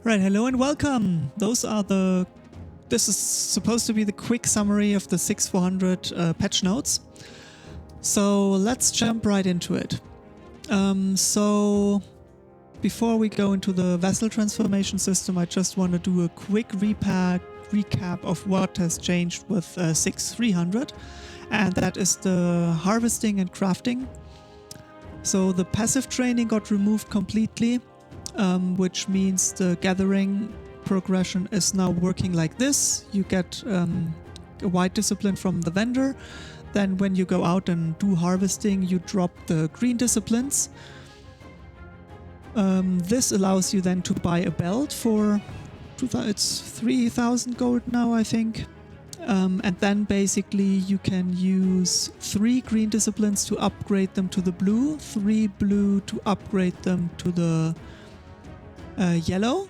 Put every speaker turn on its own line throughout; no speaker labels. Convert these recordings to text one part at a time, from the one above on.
Right, hello and welcome. This is supposed to be the quick summary of the 6.400 patch notes. So let's jump right into it. So before we go into the vessel transformation system, I just want to do a quick recap of what has changed with 6.300, and that is the harvesting and crafting. So the passive training got removed completely, which means the gathering progression is now working like this. You get a white discipline from the vendor. Then when you go out and do harvesting, you drop the green disciplines. This allows you then to buy a belt for it's 3,000 gold now, I think. And then basically you can use 3 green disciplines to upgrade them to the blue, 3 blue to upgrade them to the yellow.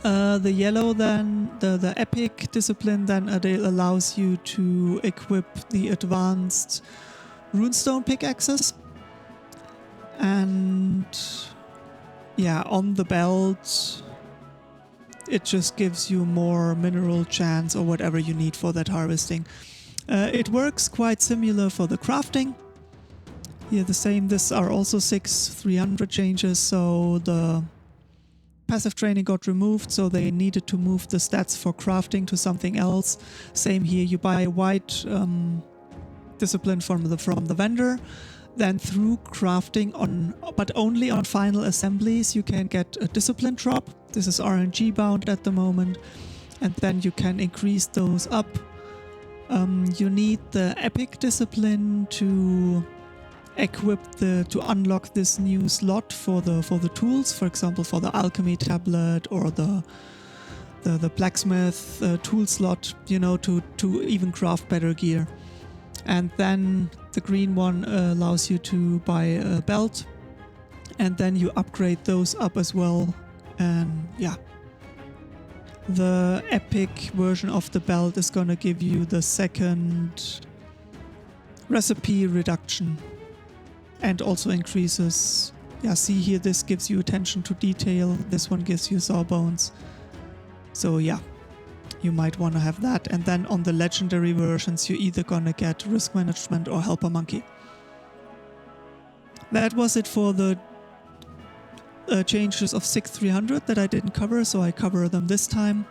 The yellow then, the epic discipline then allows you to equip the advanced runestone pickaxes. And yeah, on the belt it just gives you more mineral chance or whatever you need for that harvesting. It works quite similar for the crafting. Here the same, these are also 6.300 changes, so the passive training got removed, so they needed to move the stats for crafting to something else. Same here, you buy a white discipline from the vendor. Then through crafting, but only on final assemblies, you can get a discipline drop. This is RNG bound at the moment, and then you can increase those up. You need the epic discipline to equip to unlock this new slot for the tools. For example, for the alchemy tablet or the blacksmith tool slot. You know, to even craft better gear. And then the green one allows you to buy a belt, and then you upgrade those up as well. And yeah, the epic version of the belt is gonna give you the second recipe reduction and also increases, yeah, see here, this gives you attention to detail, this one gives you sawbones. So yeah, you might want to have that. And then on the legendary versions, you're either gonna get risk management or helper monkey. That was it for the changes of 6.300 that I didn't cover, so I cover them this time.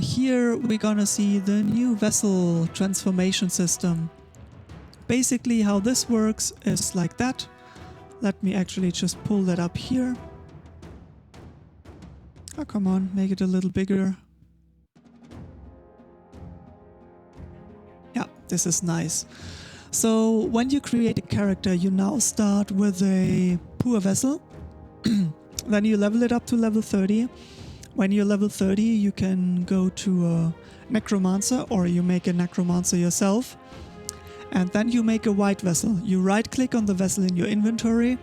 Here we're gonna see the new vessel transformation system. Basically how this works is like that. Let me actually just pull that up here. Oh, come on, make it a little bigger. Yeah, this is nice. So when you create a character, you now start with a poor vessel. Then you level it up to level 30. When you're level 30, you can go to a necromancer, or you make a necromancer yourself. And then you make a white vessel. You right click on the vessel in your inventory,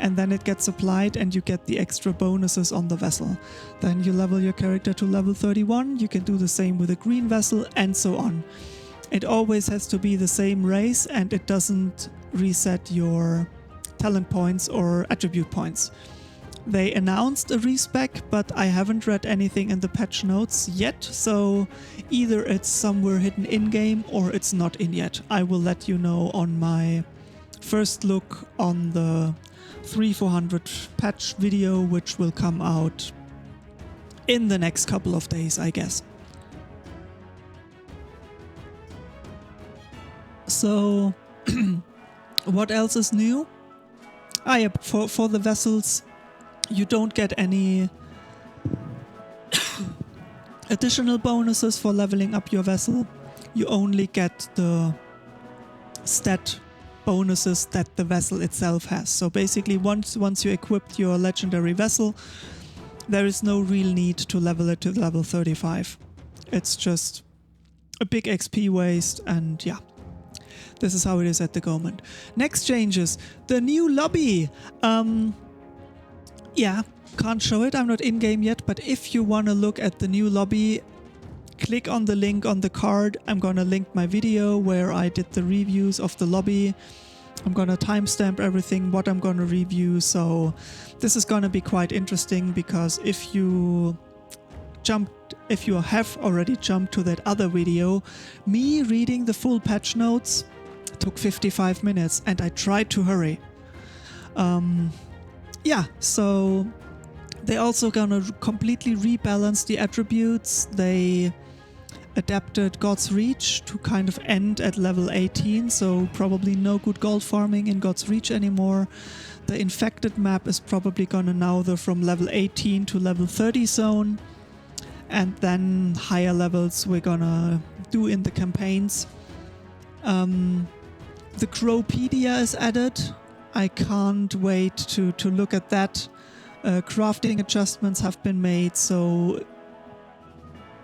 and then it gets applied and you get the extra bonuses on the vessel. Then you level your character to level 31. You can do the same with a green vessel, and so on. It always has to be the same race, and it doesn't reset your talent points or attribute points. They announced a respec, but I haven't read anything in the patch notes yet, so either it's somewhere hidden in-game or it's not in yet. I will let you know on my first look on the 3.400 patch video, which will come out in the next couple of days, I guess. So, what else is new? Yeah, for the vessels, you don't get any additional bonuses for leveling up your vessel. You only get the stat bonuses that the vessel itself has. So basically, once you equipped your legendary vessel, there is no real need to level it to level 35. It's just a big XP waste, and yeah. This is how it is at the moment. Next changes. The new lobby. Yeah, can't show it. I'm not in-game yet, but if you want to look at the new lobby, click on the link on the card. I'm gonna link my video where I did the reviews of the lobby. I'm gonna timestamp everything, what I'm gonna review, so this is gonna be quite interesting, because if you have already jumped to that other video, me reading the full patch notes took 55 minutes and I tried to hurry. Yeah, so they also gonna completely rebalance the attributes. They adapted God's Reach to kind of end at level 18, so probably no good gold farming in God's Reach anymore. The infected map is probably gonna now go from level 18 to level 30 zone, and then higher levels we're gonna do in the campaigns. The Crowpedia is added. I can't wait to look at that. Crafting adjustments have been made, so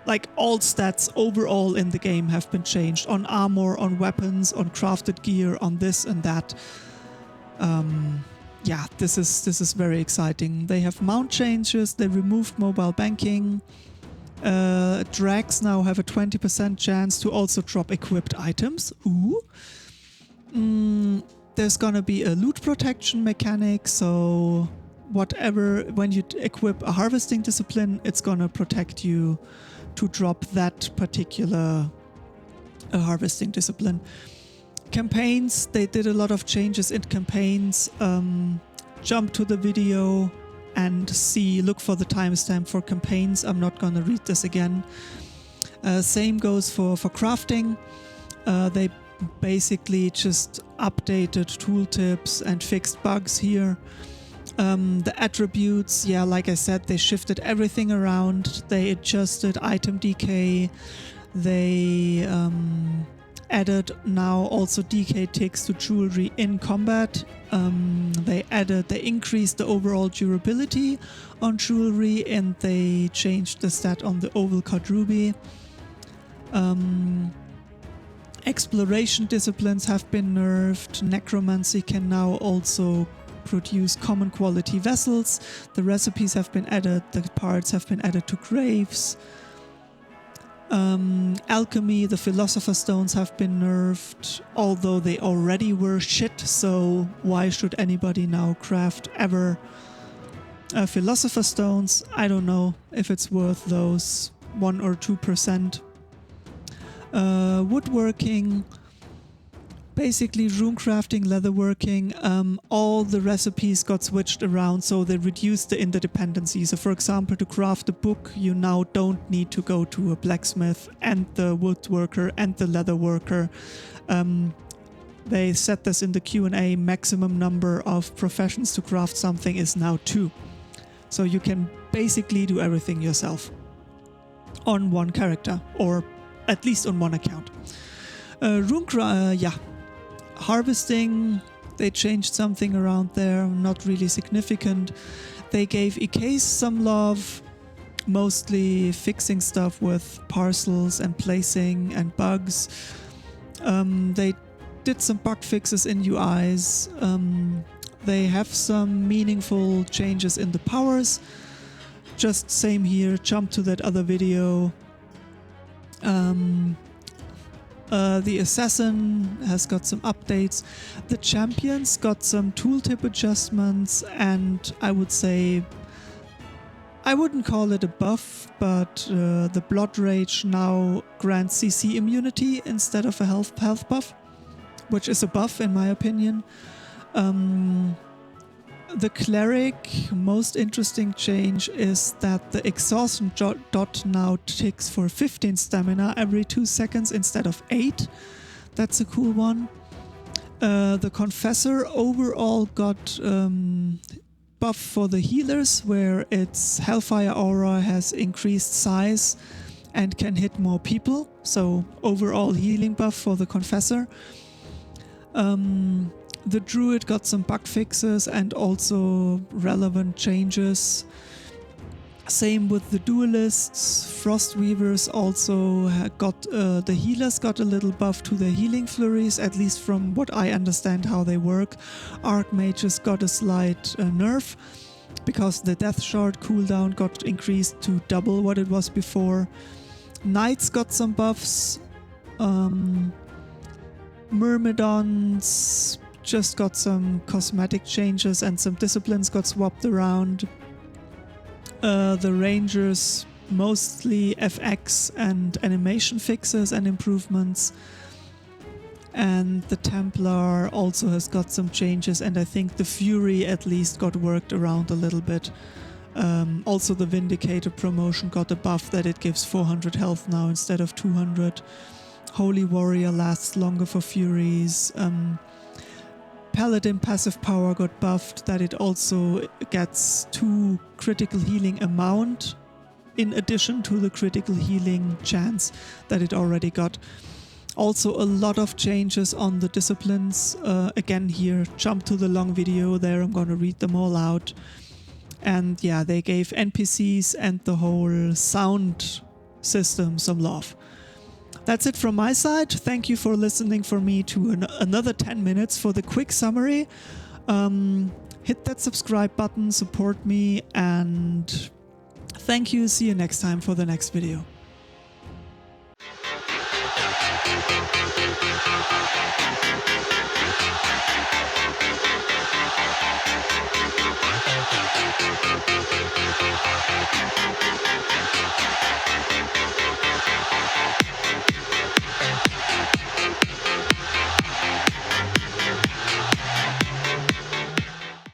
like all stats overall in the game have been changed, on armor, on weapons, on crafted gear, on this and that. Yeah, this is very exciting. They have mount changes, they removed mobile banking. Drags now have a 20% chance to also drop equipped items. Ooh. There's gonna be a loot protection mechanic, so whatever, when you equip a harvesting discipline, it's gonna protect you to drop that particular harvesting discipline. Campaigns, they did a lot of changes in campaigns. Jump to the video and look for the timestamp for campaigns. I'm not gonna read this again. Same goes for crafting. They basically just updated tooltips and fixed bugs here. The attributes, yeah, like I said, they shifted everything around. They adjusted item decay. They added now also decay ticks to jewelry in combat. They increased the overall durability on jewelry, and they changed the stat on the oval cut ruby. Exploration disciplines have been nerfed. Necromancy can now also produce common quality vessels. The recipes have been added, the parts have been added to graves. Alchemy, the Philosopher's Stones have been nerfed, although they already were shit, so why should anybody now craft ever Philosopher's Stones? I don't know if it's worth those 1 or 2%. Woodworking, basically rune crafting, leatherworking, all the recipes got switched around, so they reduced the interdependency. So for example, to craft a book, you now don't need to go to a blacksmith and the woodworker and the leatherworker. They said this in the Q&A, maximum number of professions to craft something is now 2. So you can basically do everything yourself on one character, or at least on one account. Harvesting, they changed something around there, not really significant. They gave EKs some love, mostly fixing stuff with parcels and placing and bugs. They did some bug fixes in UIs. They have some meaningful changes in the powers. Just same here, jump to that other video. The assassin has got some updates. The champions got some tooltip adjustments, and I would say, I wouldn't call it a buff, but the blood rage now grants CC immunity instead of a health buff, which is a buff in my opinion. The cleric, most interesting change is that the exhaustion dot now ticks for 15 stamina every 2 seconds instead of 8. That's a cool one. The confessor overall got buff for the healers, where its hellfire aura has increased size and can hit more people. So overall healing buff for the confessor. The druid got some bug fixes and also relevant changes. Same with the duelists. Frostweavers also got, the healers got a little buff to their healing flurries, at least from what I understand how they work. Archmages got a slight nerf, because the death shard cooldown got increased to double what it was before. Knights got some buffs. Myrmidons just got some cosmetic changes and some disciplines got swapped around. The Rangers, mostly FX and animation fixes and improvements. And the Templar also has got some changes, and I think the Fury at least got worked around a little bit. Also the Vindicator promotion got a buff that it gives 400 health now instead of 200. Holy Warrior lasts longer for Furies. Paladin passive power got buffed, that it also gets 2 critical healing amount in addition to the critical healing chance that it already got. Also a lot of changes on the disciplines. Again here, jump to the long video there, I'm gonna read them all out. And yeah, they gave NPCs and the whole sound system some love. That's it from my side. Thank you for listening for me to another 10 minutes for the quick summary. Hit that subscribe button, support me, and thank you. See you next time for the next video.